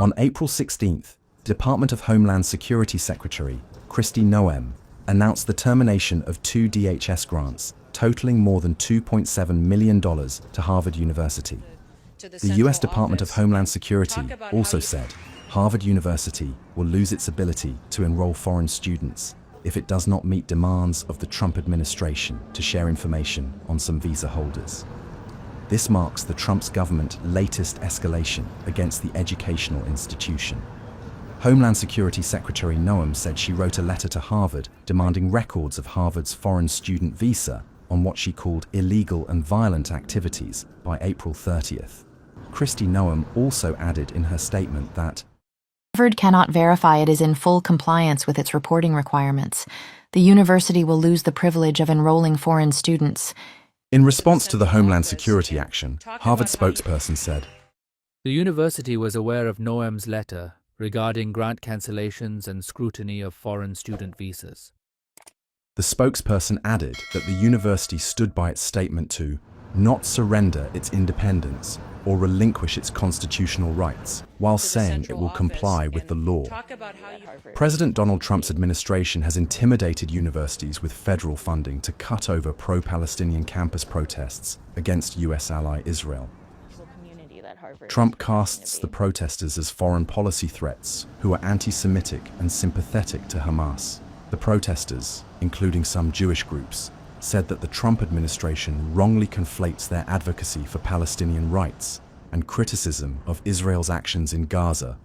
On April 16th, Department of Homeland Security Secretary Kristi Noem announced the termination of 2 DHS grants totaling more than $2.7 million to Harvard University. The U.S. Department of Homeland Security also said Harvard University will lose its ability to enroll foreign students if it does not meet demands of the Trump administration to share information on some visa holders. This marks the Trump's government's latest escalation against the educational institution. Homeland Security Secretary Noem said she wrote a letter to Harvard demanding records of Harvard's foreign student visa on what she called illegal and violent activities by April 30th. Kristi Noem also added in her statement that Harvard cannot verify it is in full compliance with its reporting requirements. The university will lose the privilege of enrolling foreign students. In response to the Homeland Security action, Harvard spokesperson said, The university was aware of Noem's letter regarding grant cancellations and scrutiny of foreign student visas. The spokesperson added that the university stood by its statement to not surrender its independence or relinquish its constitutional rights, while saying it will comply with the law. President Donald Trump's administration has intimidated universities with federal funding to cut over pro-Palestinian campus protests against U.S. ally Israel. Trump casts the protesters as foreign policy threats who are anti-Semitic and sympathetic to Hamas. The protesters, including some Jewish groups, said that the Trump administration wrongly conflates their advocacy for Palestinian rights and criticism of Israel's actions in Gaza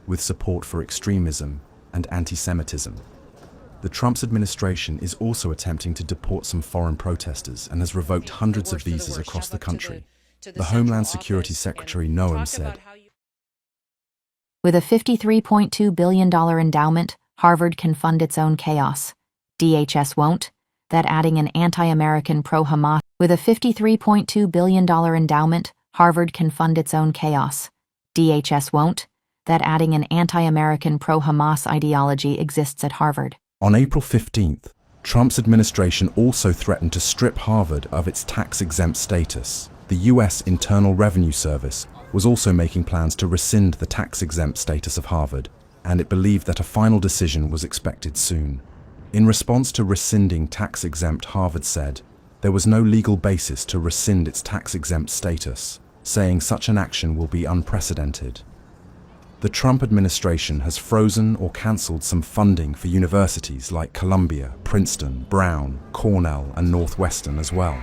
with support for extremism and anti-Semitism. The Trump's administration is also attempting to deport some foreign protesters and has revoked hundreds of visas across the country. The Homeland Security Secretary Noem said, With a $53.2 billion endowment, Harvard can fund its own chaos. DHS won't. That adding an anti-American pro-Hamas. With a $53.2 billion endowment, Harvard can fund its own chaos. DHS won't. That adding an anti-American pro-Hamas ideology exists at Harvard. On April 15th, Trump's administration also threatened to strip Harvard of its tax-exempt status. The U.S. Internal Revenue Service was also making plans to rescind the tax-exempt status of Harvard, and it believed that a final decision was expected soon. In response to rescinding tax-exempt, Harvard said there was no legal basis to rescind its tax-exempt status, saying such an action will be unprecedented. The Trump administration has frozen or cancelled some funding for universities like Columbia, Princeton, Brown, Cornell, and Northwestern as well.